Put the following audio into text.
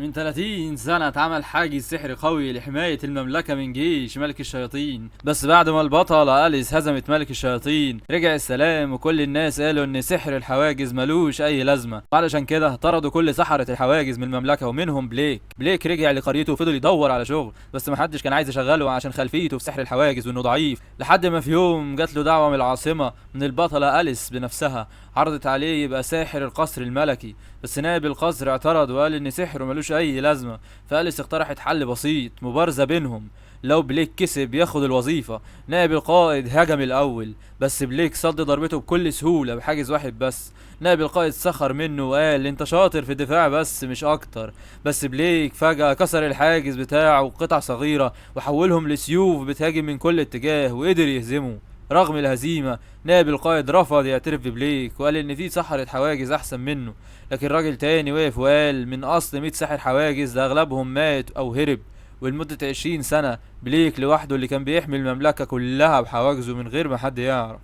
من 30 سنة اتعمل حاجز سحري قوي لحماية المملكة من جيش ملك الشياطين، بس بعد ما البطلة أليس هزمت ملك الشياطين رجع السلام، وكل الناس قالوا ان سحر الحواجز ملوش اي لازمة، وعلشان كده طردوا كل سحرة الحواجز من المملكة ومنهم بليك رجع لقريته وفضل يدور على شغل، بس محدش كان عايز يشغله عشان خلفيته في سحر الحواجز وانه ضعيف، لحد ما في يوم جات له دعوة من العاصمة من البطلة أليس بنفسها، عرضت عليه يبقى ساحر القصر الملكي، بس نائب القصر اعترض وقال ان سحره ملوش اي لازمه، فاليس اقترحت حل بسيط، مبارزه بينهم. لو بليك كسب ياخد الوظيفه. نائب القائد هجم الاول، بس بليك صد ضربته بكل سهوله بحاجز واحد بس. نائب القائد سخر منه وقال انت شاطر في الدفاع بس مش اكتر، بس بليك فجأة كسر الحاجز بتاعه قطع صغيرة وحولهم لسيوف بتهاجم من كل اتجاه وقدر يهزمه. رغم الهزيمة نائب القائد رفض يعترف ببليك وقال ان في سحرة حواجز احسن منه، لكن راجل تاني وقف وقال من اصل 100 ساحر حواجز ده اغلبهم مات او هرب، ولمدة 20 سنة بليك لوحده اللي كان بيحمي المملكة كلها بحواجزه من غير ما حد يعرف.